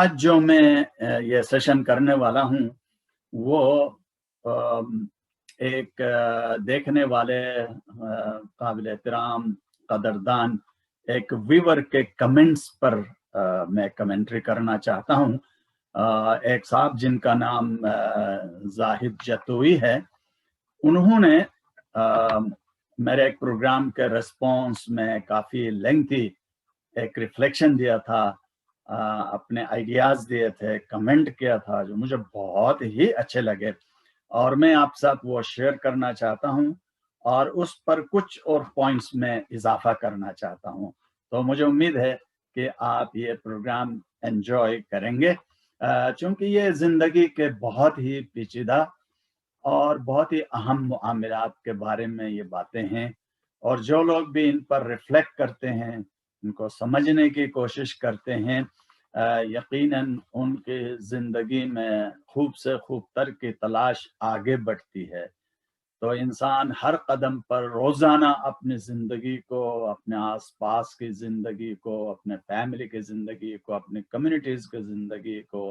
آج جو میں یہ سیشن کرنے والا ہوں وہ ایک دیکھنے والے قابل احترام قدردان ایک ویور کے کمنٹس پر میں کمنٹری کرنا چاہتا ہوں. ایک صاحب جن کا نام زاہد جتوئی ہے، انہوں نے میرے ایک پروگرام کے ریسپانس میں کافی لینتھی ایک ریفلیکشن دیا تھا، اپنے آئیڈیاز دیے تھے، کمنٹ کیا تھا جو مجھے بہت ہی اچھے لگے اور میں آپ ساتھ وہ شیئر کرنا چاہتا ہوں اور اس پر کچھ اور پوائنٹس میں اضافہ کرنا چاہتا ہوں. تو مجھے امید ہے کہ آپ یہ پروگرام انجوائے کریں گے، چونکہ یہ زندگی کے بہت ہی پیچیدہ اور بہت ہی اہم معاملات کے بارے میں یہ باتیں ہیں، اور جو لوگ بھی ان پر ریفلیکٹ کرتے ہیں، ان کو سمجھنے کی کوشش کرتے ہیں، یقیناً ان کی زندگی میں خوب سے خوب تر کی تلاش آگے بڑھتی ہے. تو انسان ہر قدم پر روزانہ اپنی زندگی کو، اپنے آس پاس کی زندگی کو، اپنے فیملی کی زندگی کو، اپنے کمیونٹیز کی زندگی کو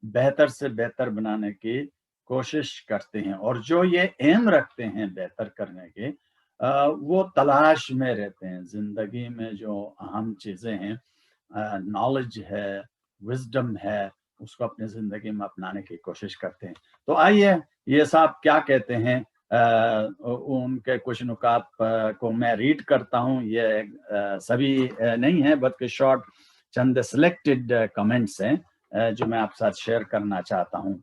بہتر سے بہتر بنانے کی کوشش کرتے ہیں، اور جو یہ ایم رکھتے ہیں بہتر کرنے کے، وہ تلاش میں رہتے ہیں. زندگی میں جو اہم چیزیں ہیں، نالج ہے، وزڈم ہے، اس کو اپنی زندگی میں اپنانے کی کوشش کرتے ہیں. تو آئیے یہ صاحب کیا کہتے ہیں، ان کے کچھ نکات کو میں ریڈ کرتا ہوں. یہ سبھی نہیں ہیں بلکہ شارٹ چند سلیکٹڈ کمنٹس ہیں جو میں آپ ساتھ شیئر کرنا چاہتا ہوں.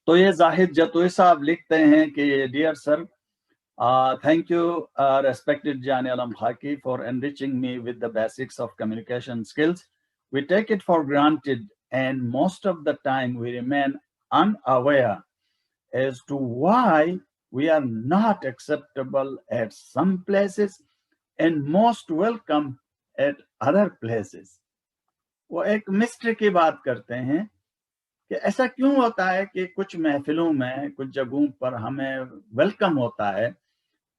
تو یہ زاہد جتوئی صاحب لکھتے ہیں کہ dear sir, thank you, respected Jani Alam Haki, for enriching me with the basics of communication skills. We take it for granted, and most of the time we remain unaware as to why we are not acceptable at some places and most welcome at other places. وہ ایک mystery کی بات کرتے ہیں کہ ایسا کیوں ہوتا ہے کہ کچھ محفلوں میں، کچھ جگہوں پر ہمیں ویلکم ہوتا ہے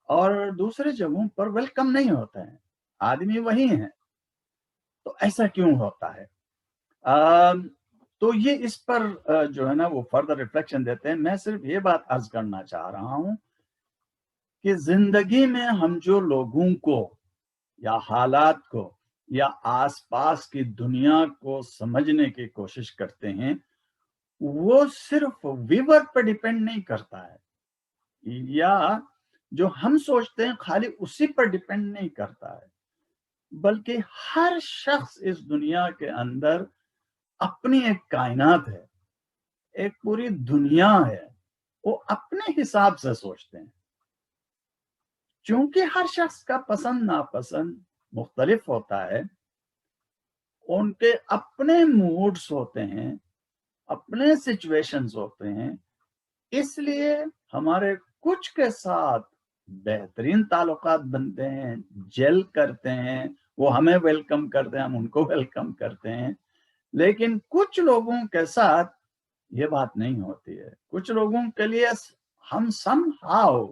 اور دوسرے جگہوں پر ویلکم نہیں ہوتا ہے. آدمی وہی ہیں، تو ایسا کیوں ہوتا ہے؟ تو یہ اس پر جو ہے نا وہ فردر ریفلیکشن دیتے ہیں. میں صرف یہ بات عرض کرنا چاہ رہا ہوں کہ زندگی میں ہم جو لوگوں کو یا حالات کو یا آس پاس کی دنیا کو سمجھنے کی کوشش کرتے ہیں، وہ صرف ویور پر ڈیپینڈ نہیں کرتا ہے، یا جو ہم سوچتے ہیں خالی اسی پر ڈیپینڈ نہیں کرتا ہے، بلکہ ہر شخص اس دنیا کے اندر اپنی ایک کائنات ہے، ایک پوری دنیا ہے، وہ اپنے حساب سے سوچتے ہیں. چونکہ ہر شخص کا پسند ناپسند مختلف ہوتا ہے، ان کے اپنے موڈز ہوتے ہیں، اپنے سچویشنز ہوتے ہیں، اس لیے ہمارے کچھ کے ساتھ بہترین تعلقات بنتے ہیں، جیل کرتے ہیں، وہ ہمیں ویلکم کرتے ہیں، ہم ان کو ویلکم کرتے ہیں. لیکن کچھ لوگوں کے ساتھ یہ بات نہیں ہوتی ہے. کچھ لوگوں کے لیے ہم سم ہاؤ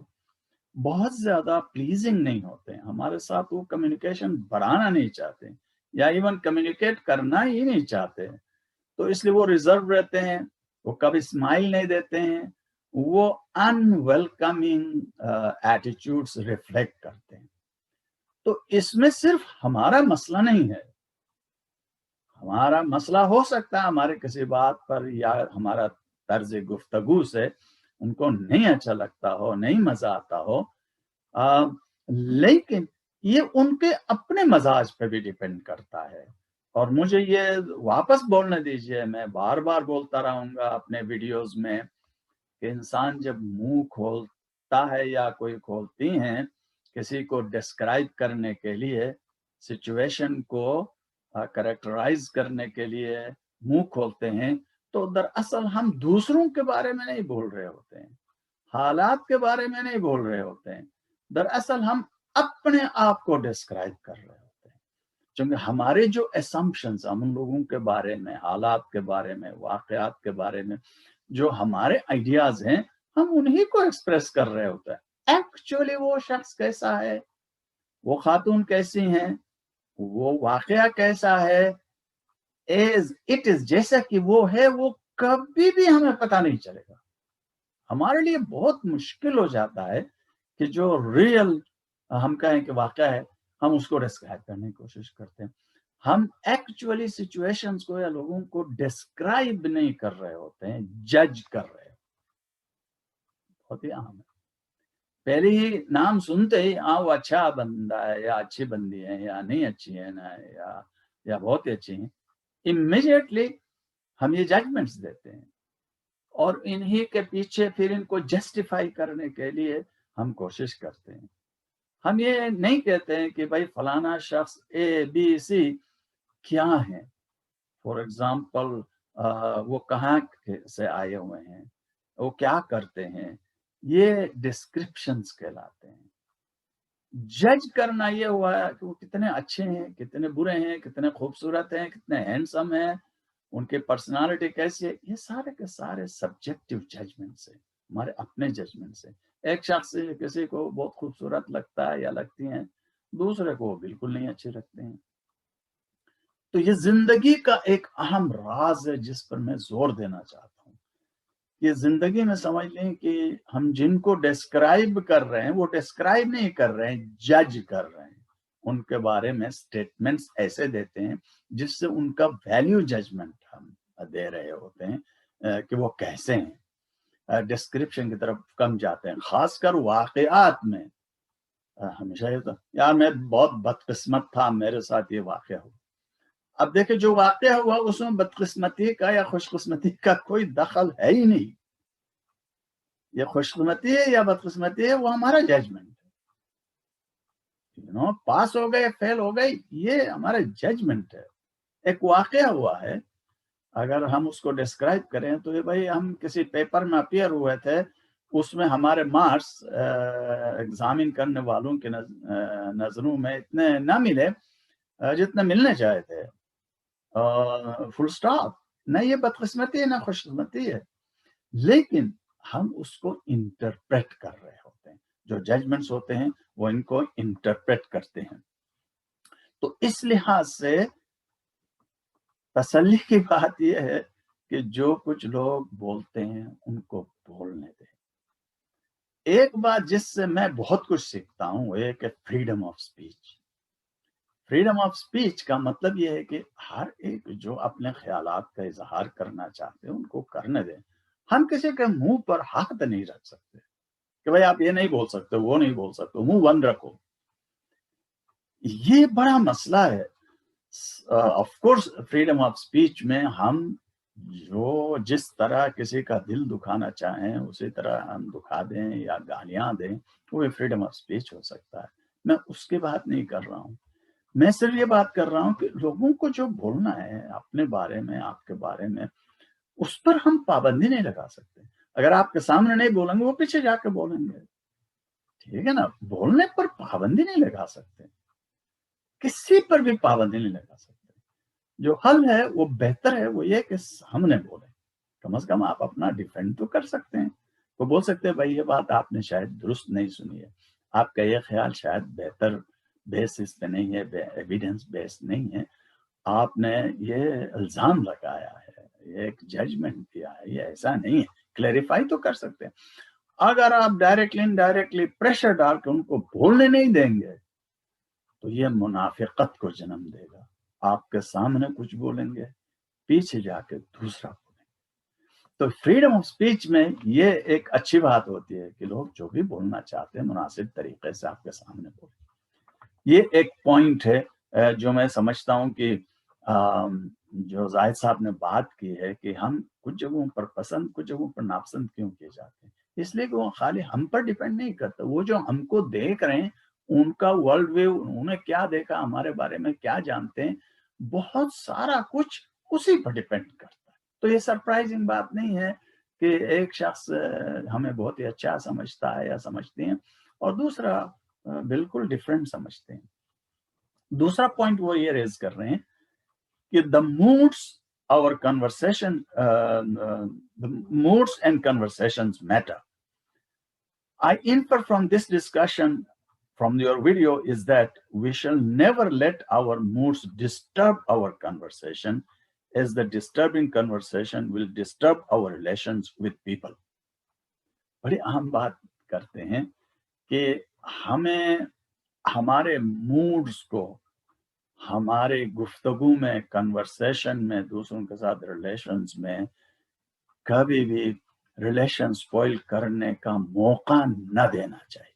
بہت زیادہ پلیزنگ نہیں ہوتے ہیں، ہمارے ساتھ وہ کمیونیکیشن بڑھانا نہیں چاہتے یا ایون کمیونیکیٹ کرنا ہی نہیں چاہتے. تو اس لیے وہ ریزرو رہتے ہیں، وہ کبھی اسمائل نہیں دیتے ہیں، وہ ان ویلکمنگ ایٹیٹیوڈس ریفلیکٹ کرتے ہیں. تو اس میں صرف ہمارا مسئلہ نہیں ہے. ہمارا مسئلہ ہو سکتا ہے ہمارے کسی بات پر یا ہمارا طرز گفتگو سے ان کو نہیں اچھا لگتا ہو، نہیں مزہ آتا ہو، لیکن یہ ان کے اپنے مزاج پہ بھی ڈیپینڈ کرتا ہے. اور مجھے یہ واپس بولنے دیجئے، میں بار بار بولتا رہوں گا اپنے ویڈیوز میں کہ انسان جب منہ کھولتا ہے یا کوئی کھولتی ہیں کسی کو ڈسکرائب کرنے کے لیے، سچویشن کو کریکٹرائز کرنے کے لیے منہ کھولتے ہیں، تو دراصل ہم دوسروں کے بارے میں نہیں بول رہے ہوتے ہیں، حالات کے بارے میں نہیں بول رہے ہوتے ہیں، دراصل ہم اپنے آپ کو ڈسکرائب کر رہے ہوتے ہیں. چونکہ ہمارے جو اسمپشنز ہم ان لوگوں کے بارے میں، حالات کے بارے میں، واقعات کے بارے میں جو ہمارے آئیڈیاز ہیں، ہم انہی کو ایکسپریس کر رہے ہوتے ہیں. ایکچولی وہ شخص کیسا ہے، وہ خاتون کیسی ہیں، وہ واقعہ کیسا ہے، एज इट इज, जैसा कि वो है, वो कभी भी हमें पता नहीं चलेगा। हमारे लिए बहुत मुश्किल हो जाता है कि जो रियल हम कहें कि वाक़या है, हम उसको डिस्क्राइब करने की कोशिश करते हैं। हम एक्चुअली सिचुएशंस को या लोगों को डिस्क्राइब नहीं कर रहे होते हैं, जज कर रहे हैं। बहुत ही आम है। पहले ही नाम सुनते ही वो अच्छा बंदा है या अच्छी बंदी है या नहीं अच्छी है ना, या बहुत ही अच्छी है, इमीडिएटली हम ये जजमेंट्स देते हैं और इन्हीं के पीछे फिर इनको जस्टिफाई करने के लिए हम कोशिश करते हैं। हम ये नहीं कहते हैं कि भाई फलाना शख्स ए बी सी क्या है। फॉर एग्जाम्पल वो कहाँ से आए हुए हैं, वो क्या करते हैं, ये डिस्क्रिप्शंस कहलाते हैं। जज करना ये हुआ है कि वो कितने अच्छे हैं, कितने बुरे हैं, कितने खूबसूरत हैं, कितने हैंडसम हैं, उनकी पर्सनालिटी कैसी है, ये सारे के सारे सब्जेक्टिव जजमेंट्स है, हमारे अपने जजमेंट से। एक शख्स किसी को बहुत खूबसूरत लगता है या लगती हैं, दूसरे को बिल्कुल नहीं अच्छे लगते हैं। तो ये जिंदगी का एक अहम राज है जिस पर मैं जोर देना चाहता हूँ। ये जिंदगी में समझ लें कि हम जिनको डिस्क्राइब कर रहे हैं वो डिस्क्राइब नहीं कर रहे हैं, जज कर रहे हैं। उनके बारे में स्टेटमेंट्स ऐसे देते हैं जिससे उनका वैल्यू जजमेंट हम दे रहे होते हैं कि वो कैसे हैं। डिस्क्रिप्शन की तरफ कम जाते हैं, खासकर वाकयात में। हमेशा ये तो यार मैं बहुत बदकिस्मत था, मेरे साथ ये वाकया हुआ। अब देखिए जो वाकया हुआ उसमें बदकिस्मती का या खुशकिस्मती का कोई दखल है ही नहीं। ये खुशकिस्मती है या बदकिस्मती है, वो हमारा जजमेंट है। पास हो गए फेल हो गए, ये हमारा जजमेंट है। एक वाकया हुआ है, अगर हम उसको डिस्क्राइब करें तो ये भाई हम किसी पेपर में अपीयर हुए थे, उसमें हमारे मार्क्स एग्जामिन करने वालों के नजरों में इतने ना मिले जितने मिलने चाहिए थे। Full stop. न ये बदकिस्मती है ना खुशकिस्मती है, लेकिन हम उसको इंटरप्रेट कर रहे होते हैं। जो जजमेंट्स होते हैं वो इनको इंटरप्रेट करते हैं। तो इस लिहाज से तसल्ली की बात यह है कि जो कुछ लोग बोलते हैं उनको बोलने दें। एक बात जिससे मैं बहुत कुछ सीखता हूं, एक है freedom of speech. Freedom of speech का मतलब यह है कि हर एक जो अपने ख्यालात का इजहार करना चाहते हैं उनको करने दें। हम किसी के मुंह पर हाथ नहीं रख सकते कि भाई आप ये नहीं बोल सकते, वो नहीं बोल सकते, मुंह बंद रखो। ये बड़ा मसला है। Of course freedom of speech में हम जो जिस तरह किसी का दिल दुखाना चाहें उसी तरह हम दुखा दें या गालियां दें, वो फ्रीडम ऑफ स्पीच हो सकता है। मैं उसकी बात नहीं कर रहा हूँ, मैं सिर्फ ये बात कर रहा हूँ कि लोगों को जो बोलना है अपने बारे में, आपके बारे में, उस पर हम पाबंदी नहीं लगा सकते। अगर आपके सामने नहीं बोलेंगे वो पीछे जाके बोलेंगे, ठीक है ना। बोलने पर पाबंदी नहीं लगा सकते, किसी पर भी पाबंदी नहीं लगा सकते। जो हल है वो बेहतर है, वो ये कि सामने बोले। कम से कम आप अपना डिफेंड तो कर सकते हैं। वो बोल सकते हैं भाई ये बात आपने शायद दुरुस्त नहीं सुनी है, आपका ये ख्याल शायद बेहतर बेसिस पे नहीं है, एविडेंस बेस्ड नहीं है, आपने ये इल्जाम लगाया है, ये एक जजमेंट दिया है, ये ऐसा नहीं है। क्लैरिफाई तो कर सकते हैं। अगर आप डायरेक्टली इनडायरेक्टली प्रेशर डाल के उनको बोलने नहीं देंगे तो ये मुनाफिकत को जन्म देगा। आपके सामने कुछ बोलेंगे, पीछे जाके दूसरा बोलेंगे। तो फ्रीडम ऑफ स्पीच में ये एक अच्छी बात होती है कि लोग जो भी बोलना चाहते हैं मुनासिब तरीके से आपके सामने बोलें। ये एक पॉइंट है जो मैं समझता हूँ कि जो जाहिद साहब ने बात की है कि हम कुछ जगहों पर पसंद, कुछ जगहों पर नापसंद क्यों किए जाते हैं, इसलिए कि वो खाली हम पर डिपेंड नहीं करता। वो जो हमको देख रहे हैं उनका वर्ल्ड व्यू, उन्होंने क्या देखा, हमारे बारे में क्या जानते हैं, बहुत सारा कुछ उसी पर डिपेंड करता है। तो ये सरप्राइजिंग बात नहीं है कि एक शख्स हमें बहुत ही अच्छा समझता है या समझते हैं और दूसरा बिल्कुल डिफरेंट समझते हैं। दूसरा पॉइंट वो ये रेज कर रहे हैं कि the moods and conversations matter. I infer from this discussion, from your video, is that we shall never let our moods disturb our conversation, as the disturbing conversation will disturb our relations with people. बड़ी अहम बात करते हैं कि हमें हमारे moods को हमारे गुफ्तगू में, कन्वर्सेशन में, दूसरों के साथ रिलेशंस में कभी भी रिलेशन स्पॉइल करने का मौका न देना चाहिए।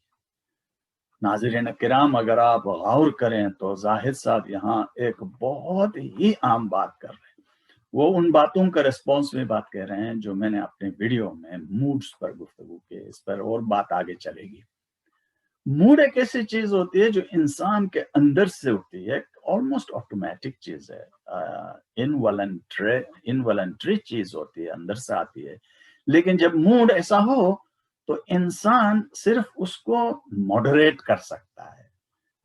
नाज़रीन किराम, अगर आप गौर करें तो जाहिद साहब यहाँ एक बहुत ही आम बात कर रहे हैं। वो उन बातों का रिस्पॉन्स में बात कह रहे हैं जो मैंने अपने वीडियो में मूड्स पर गुफ्तगू की, इस पर और बात आगे चलेगी। मूड एक ऐसी चीज होती है जो इंसान के अंदर से उठती है, ऑलमोस्ट ऑटोमेटिक चीज है, इनवॉलंटरी चीज होती है, अंदर से आती है। लेकिन जब मूड ऐसा हो तो इंसान सिर्फ उसको मॉडरेट कर सकता है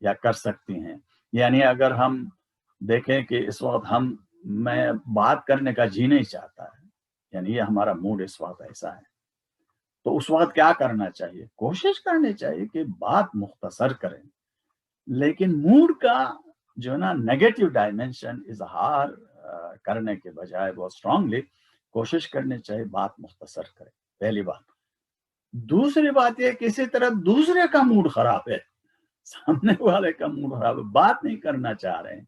या कर सकती हैं। यानी अगर हम देखें कि इस वक्त मैं बात करने का जी नहीं चाहता है, यानी ये हमारा मूड इस वक्त ऐसा है, तो उस वक्त क्या करना चाहिए? कोशिश करनी चाहिए कि बात मुख्तसर करें, लेकिन मूड का जो ना नेगेटिव डायमेंशन इजहार करने के बजाय बहुत स्ट्रांगली कोशिश करनी चाहिए बात मुख्तसर करें, पहली बात। दूसरी बात ये, किसी तरह दूसरे का मूड खराब है, सामने वाले का मूड खराब है, बात नहीं करना चाह रहे हैं,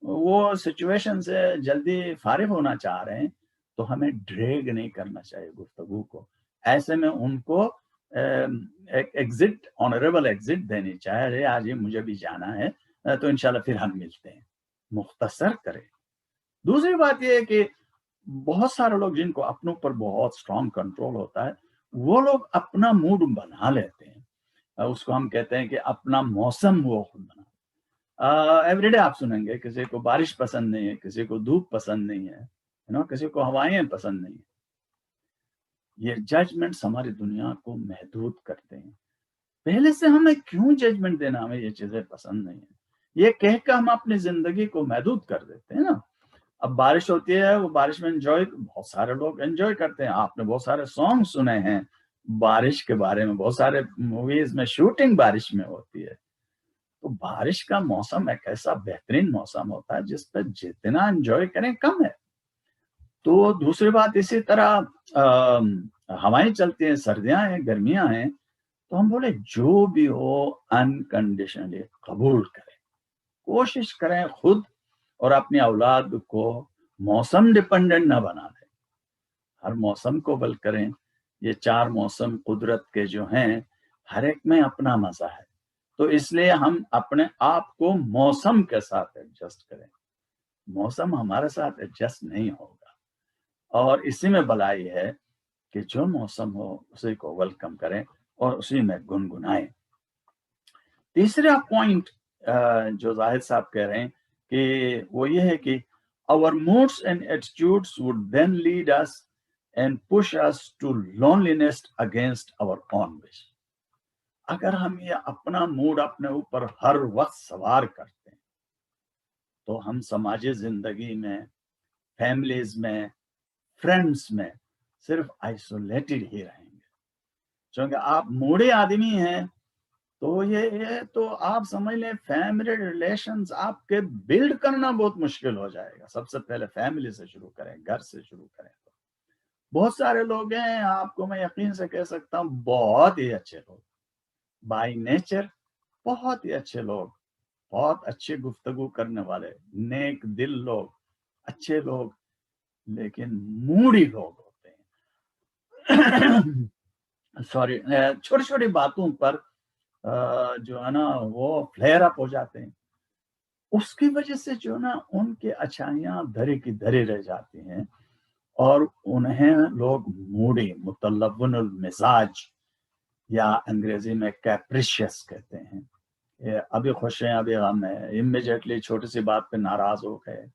वो सिचुएशन से जल्दी फारिग होना चाह रहे हैं, तो हमें ड्रैग नहीं करना चाहिए गुफ्तगू को। ऐसे में उनको एक एग्जिट, ऑनरेबल एग्जिट देनी चाहिए। आज ये मुझे भी जाना है, तो इंशाल्लाह फिर हम मिलते हैं, मुख्तसर करें। दूसरी बात ये है कि बहुत सारे लोग जिनको अपनों पर बहुत स्ट्रांग कंट्रोल होता है, वो लोग अपना मूड बना लेते हैं, उसको हम कहते हैं कि अपना मौसम वो खुद बना। एवरीडे आप सुनेंगे किसी को बारिश पसंद नहीं है, किसी को धूप पसंद नहीं है, किसी को हवाएं पसंद नहीं है। ये जजमेंट्स हमारी दुनिया को महदूद करते हैं। पहले से हमें क्यों जजमेंट देना, हमें ये चीजें पसंद नहीं है, ये कहकर हम अपनी जिंदगी को महदूद कर देते हैं ना। अब बारिश होती है, वो बारिश में एंजॉय, बहुत सारे लोग एंजॉय करते हैं। आपने बहुत सारे सॉन्ग सुने हैं बारिश के बारे में, बहुत सारे मूवीज में शूटिंग बारिश में होती है। तो बारिश का मौसम एक ऐसा बेहतरीन मौसम होता है जिस पर जितना एंजॉय करें कम है। तो दूसरी बात, इसी तरह हवाएं चलती हैं, सर्दियां हैं, गर्मियां हैं, तो हम बोले जो भी हो अनकंडीशनली कबूल करें, कोशिश करें खुद और अपनी औलाद को मौसम डिपेंडेंट ना बना दें, हर मौसम को बल करें। ये 4 मौसम कुदरत के जो हैं, हर एक में अपना मजा है, तो इसलिए हम अपने आप को मौसम के साथ एडजस्ट करें। मौसम हमारे साथ एडजस्ट नहीं होगा, और इसी में भलाई है कि जो मौसम हो उसी को वेलकम करें और उसी में गुनगुनाएं। तीसरा पॉइंट जो जाहिद साहब कह रहे हैं कि वो ये है कि our moods and attitudes would then lead us and push us to loneliness against our own wish. अगर हम ये अपना मूड अपने ऊपर हर वक्त सवार करते हैं, तो हम समाजी जिंदगी में, फैमिलीज में, फ्रेंड्स में सिर्फ आइसोलेटेड ही रहेंगे। क्योंकि आप मूडी आदमी हैं तो ये तो आप समझ लें फैमिली रिलेशंस आपके बिल्ड करना बहुत मुश्किल हो जाएगा। सबसे पहले फैमिली से शुरू करें, घर से शुरू करें। तो बहुत सारे लोग हैं, आपको मैं यकीन से कह सकता हूँ, बहुत ही अच्छे लोग, बाय नेचर बहुत ही अच्छे लोग, बहुत अच्छे गुफ्तगू करने वाले, नेक दिल लोग, अच्छे लोग, लेकिन मूडी लोग होते हैं। सॉरी, छोटी छोटी बातों पर जो है ना वो फ्लेयर अप हो जाते हैं। उसकी वजह से जो ना उनके अच्छाइयाँ धरे की धरे रह जाती हैं और उन्हें लोग मूडी, मुतलव्वनुल मिजाज या अंग्रेजी में कैप्रिशियस कहते हैं। ये अभी खुश हैं, अभी गम है, इमीडिएटली छोटी सी बात पे नाराज हो गए।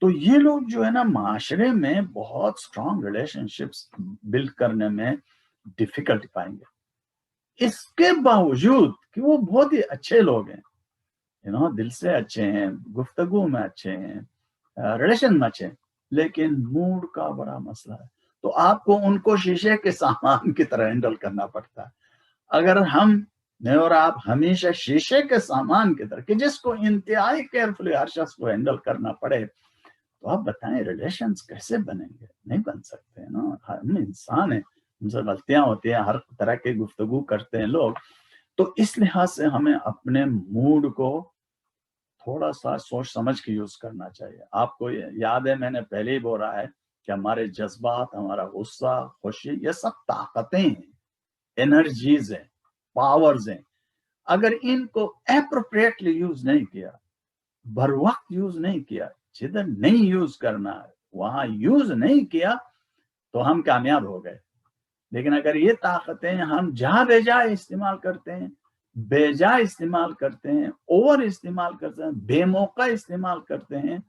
तो ये लोग जो है ना माशरे में बहुत स्ट्रॉन्ग रिलेशनशिप्स बिल्ड करने में डिफिकल्टी पाएंगे। इसके बावजूद कि वो बहुत ही अच्छे लोग हैं, दिल से अच्छे हैं, गुफ्तगू में अच्छे हैं, रिलेशन में अच्छे हैं, लेकिन मूड का बड़ा मसला है। तो आपको उनको शीशे के सामान की तरह हैंडल करना पड़ता है। अगर मैं और आप हमेशा शीशे के सामान की तरह, कि जिसको इंतहाई केयरफुली हर शख्स को हैंडल करना पड़े, तो आप बताएं रिलेशंस कैसे बनेंगे? नहीं बन सकते ना, हम इंसान हैं, हमसे गलतियां होती हैं, हर तरह की गुफ्तगू करते हैं लोग। तो इस लिहाज से हमें अपने मूड को थोड़ा सा सोच समझ के यूज करना चाहिए। आपको याद है मैंने पहले ही बोला है कि हमारे जज्बात, हमारा गुस्सा, खुशी, ये सब ताकतें हैं, एनर्जीज हैं, पावर्स हैं। अगर इनको एप्रोप्रिएटली यूज नहीं किया, बर वक्त यूज नहीं किया, जिधर नहीं यूज करना है वहां यूज नहीं किया, तो हम कामयाब हो गए। लेकिन अगर ये ताकतें हम जहां बेजा इस्तेमाल करते हैं, बेजा इस्तेमाल करते हैं, ओवर इस्तेमाल करते हैं, बेमौका इस्तेमाल करते हैं,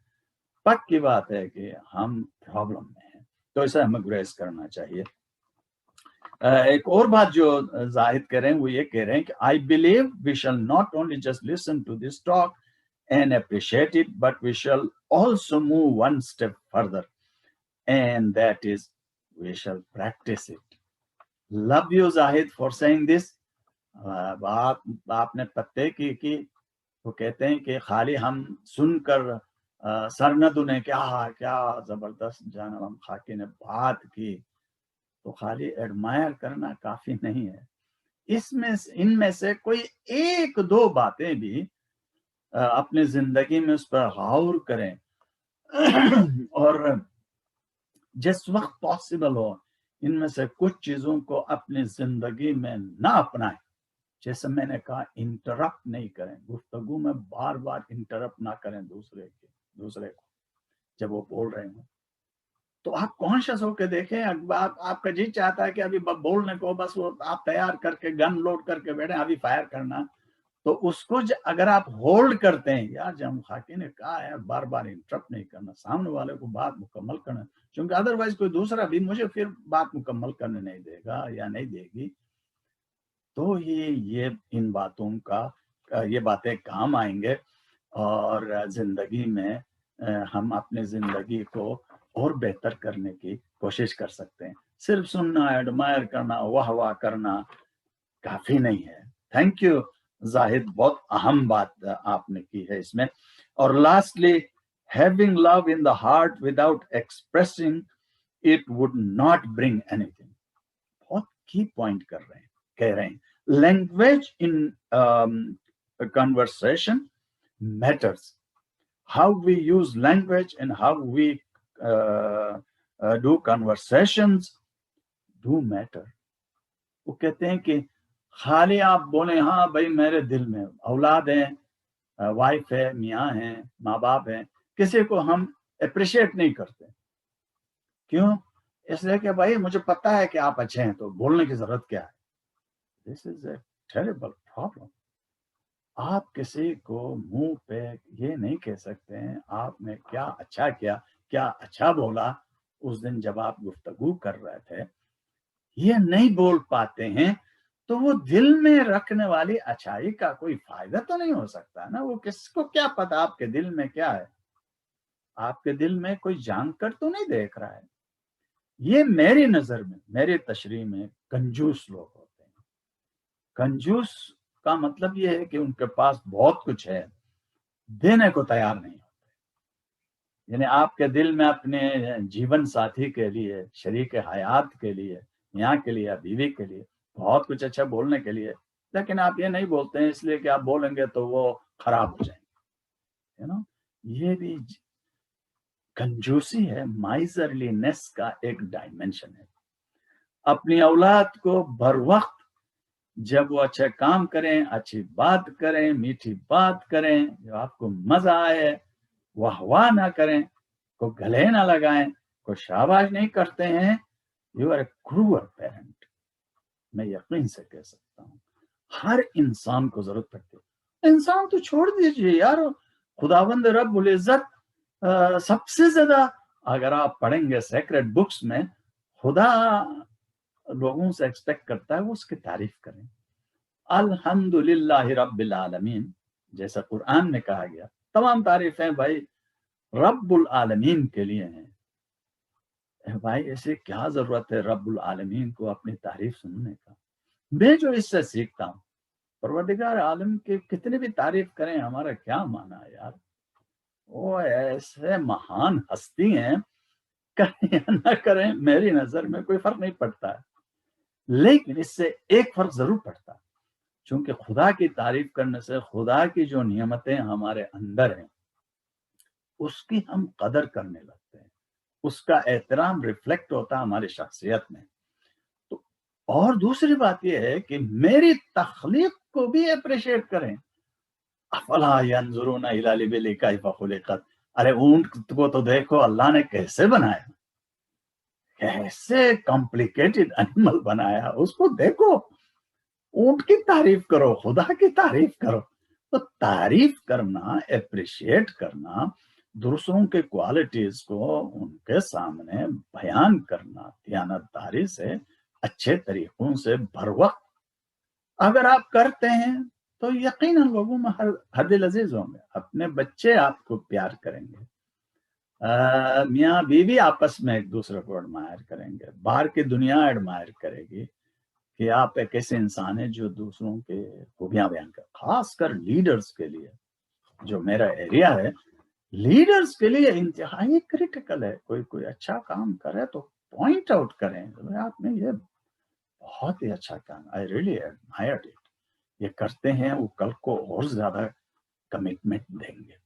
पक्की बात है कि हम प्रॉब्लम में हैं। तो इसे हमें ग्रेस करना चाहिए। एक और बात जो जाहिद कह रहे हैं वो ये कह रहे हैं कि I believe we shall not only just listen to this talk and appreciate it, but we shall also move one step further, and that is we shall practice it. Love you, Zahid, for saying this. बात आपने पत्ते की वो कहते हैं कि खाली हम सुनकर सर न दुने, क्या क्या जबरदस्त जानम खाकी ने बात की, तो खाली एडमायर करना काफी नहीं है। इसमें इनमें से कोई एक दो बातें भी अपनी जिंदगी में उस पर गौर करें और जिस वक्त पॉसिबल हो इनमें से कुछ चीजों को अपनी जिंदगी में ना अपनाएं। जैसे मैंने कहा, इंटरप्ट नहीं करें, गुफ्तगू में बार बार इंटरप्ट ना करें दूसरे को जब वो बोल रहे हो। तो आप कॉन्शियस होकर देखें, आपका जी चाहता है कि अभी बोलने को बस वो आप तैयार करके गन लोड करके बैठे अभी फायर करना, तो उसको अगर आप होल्ड करते हैं, यार जम खाकी ने कहा है बार बार इंटरप्ट नहीं करना, सामने वाले को बात मुकम्मल करना, क्योंकि अदरवाइज कोई दूसरा भी मुझे फिर बात मुकम्मल करने नहीं देगा या नहीं देगी। तो ये इन बातों का ये बातें काम आएंगे और जिंदगी में हम अपने जिंदगी को और बेहतर करने की कोशिश कर सकते हैं। सिर्फ सुनना, एडमायर करना, वाह वाह करना काफी नहीं है। थैंक यू जाहिद, बहुत अहम बात आपने की है इसमें। और lastly, having love in the heart without expressing it would not bring anything. बहुत की पॉइंट कह रहे हैं। Language in conversation matters. How we use language and how we do conversations do matter. वो कहते हैं कि खाली आप बोले हाँ भाई मेरे दिल में, औलाद है, वाइफ है, मियाँ है, माँ बाप है, किसी को हम अप्रिशिएट नहीं करते। क्यों? इसलिए कि भाई मुझे पता है कि आप अच्छे हैं, तो बोलने की जरूरत क्या है। This is a terrible problem. आप किसी को मुंह पे ये नहीं कह सकते हैं आपने क्या अच्छा किया, क्या अच्छा बोला उस दिन जब आप गुफ्तगू कर रहे थे, ये नहीं बोल पाते हैं, तो वो दिल में रखने वाली अच्छाई का कोई फायदा तो नहीं हो सकता ना। वो किसको क्या पता आपके दिल में क्या है? आपके दिल में कोई जानकर तो नहीं देख रहा है। ये मेरी नजर में, मेरी तशरीह में कंजूस लोग होते हैं। कंजूस का मतलब ये है कि उनके पास बहुत कुछ है, देने को तैयार नहीं होते। यानी आपके दिल में अपने जीवन साथी के लिए, शरीक हयात के लिए, यहाँ के लिए, बीवी के लिए बहुत कुछ अच्छा बोलने के लिए, लेकिन आप ये नहीं बोलते हैं इसलिए कि आप बोलेंगे तो वो खराब हो जाएंगे। ये भी कंजूसी है, माइजरलीनेस का एक डायमेंशन है। अपनी औलाद को बर वक्त जब वो अच्छे काम करें, अच्छी बात करें, मीठी बात करें, जो आपको मजा आए, वाह ना करें, को गले ना लगाएं, को शाबाश नहीं करते हैं, you are a cruel parent. मैं यकीन से कह सकता हूँ हर इंसान को जरूरत पड़ती है। इंसान तो छोड़ दीजिए यार, खुदावंद रब्बुल इज्जत सबसे ज्यादा अगर आप पढ़ेंगे सेक्रेड बुक्स में, खुदा लोगों से एक्सपेक्ट करता है वो उसकी तारीफ करें। अल्हम्दुलिल्लाहि रब्बिल आलमीन, जैसा कुरान में कहा गया, तमाम तारीफें भाई रब्बुल आलमीन के लिए हैं। भाई ऐसे क्या जरूरत है रब्बुल आलमीन को अपनी तारीफ सुनने का? मैं जो इससे सीखता हूँ, परवरदिगार आलम के कितने भी तारीफ करें हमारा क्या माना है यार। वो ऐसे महान हस्ती हैं, करें या ना करें मेरी नजर में कोई फर्क नहीं पड़ता है, लेकिन इससे एक फर्क जरूर पड़ता है, क्योंकि खुदा की तारीफ करने से खुदा की जो नियमतें हमारे अंदर हैं उसकी हम कदर करने लगते हैं, उसका एहतराम रिफ्लेक्ट होता है हमारी शख्सियत में। तो और दूसरी बात यह है कि मेरी तख्लीक को भी अप्रिशिएट करें। अफला यंजुरून इला लिबिल कैफ खुलिकत, अरे ऊंट को तो देखो अल्लाह ने कैसे बनाया, कैसे कॉम्प्लिकेटेड एनिमल बनाया, उसको देखो। ऊंट की तारीफ करो, खुदा की तारीफ करो। तो तारीफ करना, अप्रिशिएट करना, दूसरों के क्वालिटीज को उनके सामने बयान करना दयानतदारी से, अच्छे तरीकों से, बर वक्त अगर आप करते हैं तो यकीनन लोगों में हर दिल अजीज होंगे, अपने बच्चे आपको प्यार करेंगे, मियाँ बीवी आपस में एक दूसरे को एडमायर करेंगे, बाहर की दुनिया एडमायर करेगी कि आप एक ऐसे इंसान हैं जो दूसरों के खूबियां बयान कर। खासकर लीडर्स के लिए, जो मेरा एरिया है, लीडर्स के लिए इंतहाई क्रिटिकल है। कोई कोई अच्छा काम करे तो पॉइंट आउट करें, तो आपने ये बहुत ही अच्छा काम, आई रियली एडमायर्ड इट, ये करते हैं, वो कल को और ज्यादा कमिटमेंट देंगे।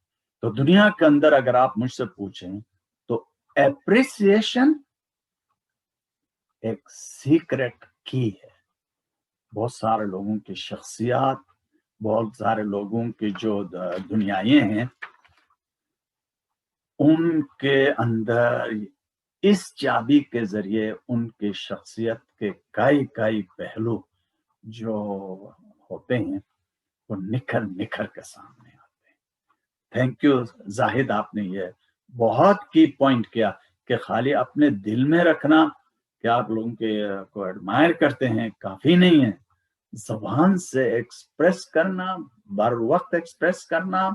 तो दुनिया के अंदर अगर आप मुझसे पूछें तो एप्रिसिएशन एक सीक्रेट की है। बहुत सारे लोगों की शख्सियत, बहुत सारे लोगों की जो दुनियाएं हैं, उनके अंदर इस चाबी के जरिए उनकी शख्सियत के कई कई पहलू जो होते हैं वो निखर निखर के सामने आते हैं। थैंक यू जाहिद, आपने ये बहुत की पॉइंट किया कि खाली अपने दिल में रखना कि आप लोगों के को एडमायर करते हैं काफी नहीं है, जबान से एक्सप्रेस करना, बर वक्त एक्सप्रेस करना,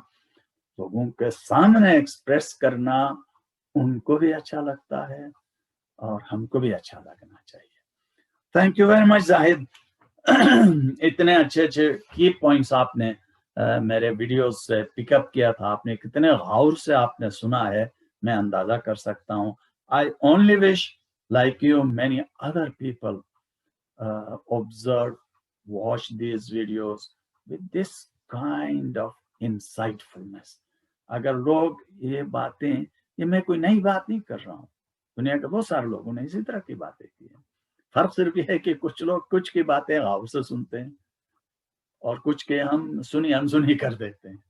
लोगों के सामने एक्सप्रेस करना, उनको भी अच्छा लगता है और हमको भी अच्छा लगना चाहिए। Thank you very much Zahid. इतने अच्छे अच्छे की पॉइंट्स आपने मेरे वीडियोस से पिकअप किया था, आपने कितने गौर से आपने सुना है, मैं अंदाजा कर सकता हूँ। I only wish like you many other people observe, watch these videos with this kind of insightfulness. अगर लोग ये बातें, ये मैं कोई नई बात नहीं कर रहा हूँ, दुनिया के बहुत सारे लोगों ने इसी तरह की बातें की हैं। फर्क सिर्फ ये है कि कुछ लोग कुछ की बातें गौर से सुनते हैं और कुछ के हम सुनी अनसुनी कर देते हैं।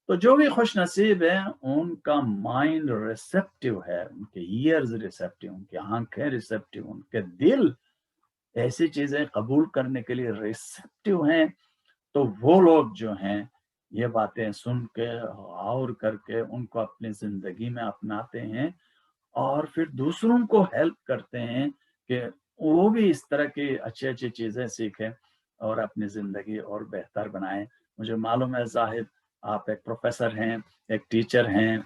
तो जो भी खुश नसीब है, उनका माइंड रिसेप्टिव है, उनके ईयर्स रिसेप्टिव, उनकी आंखें रिसेप्टिव, उनके दिल ऐसी चीजें कबूल करने के लिए रिसेप्टिव हैं। तो वो लोग जो हैं ये बातें सुन के गौर करके उनको अपनी जिंदगी में अपनाते हैं और फिर दूसरों को हेल्प करते हैं कि वो भी इस तरह की अच्छी अच्छी चीजें सीखें और अपनी जिंदगी और बेहतर बनाएं। मुझे मालूम है जाहिद, आप एक प्रोफेसर हैं, एक टीचर हैं,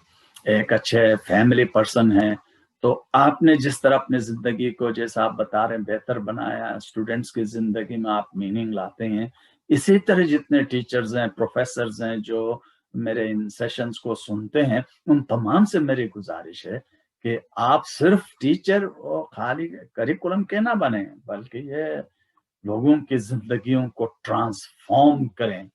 एक अच्छे फैमिली पर्सन हैं। तो आपने जिस तरह अपनी जिंदगी को, जैसा आप बता रहे हैं, बेहतर बनाया, स्टूडेंट्स की जिंदगी में आप मीनिंग लाते हैं, इसी तरह जितने टीचर्स हैं, प्रोफेसर्स हैं जो मेरे इन सेशंस को सुनते हैं, उन तमाम से मेरी गुजारिश है कि आप सिर्फ टीचर और खाली करिकुलम के ना बने, बल्कि ये लोगों की जिंदगियों को ट्रांसफॉर्म करें,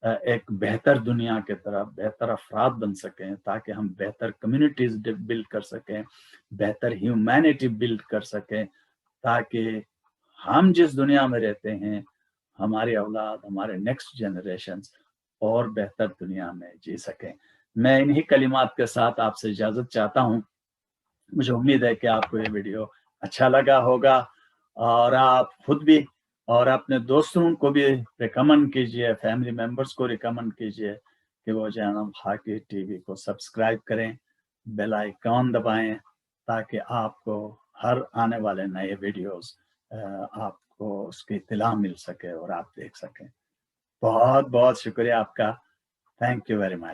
एक बेहतर दुनिया की तरफ बेहतर अफराद बन सकें, ताकि हम बेहतर कम्युनिटीज बिल्ड कर सकें, बेहतर ह्यूमैनिटी बिल्ड कर सकें, ताकि हम जिस दुनिया में रहते हैं, हमारी औलाद, हमारे नेक्स्ट जनरेशन और बेहतर दुनिया में जी सकें। मैं इन्हीं कलिमात के साथ आपसे इजाजत चाहता हूँ। मुझे उम्मीद है कि आपको ये वीडियो अच्छा लगा होगा और आप खुद भी और अपने दोस्तों को भी रिकमेंड कीजिए, फैमिली मेंबर्स को रिकमेंड कीजिए कि वो जैनब हाकी टीवी को सब्सक्राइब करें, बेल आइकॉन दबाएं, ताकि आपको हर आने वाले नए वीडियोस आपको उसकी इत्तला मिल सके और आप देख सकें। बहुत बहुत शुक्रिया आपका। Thank you very much.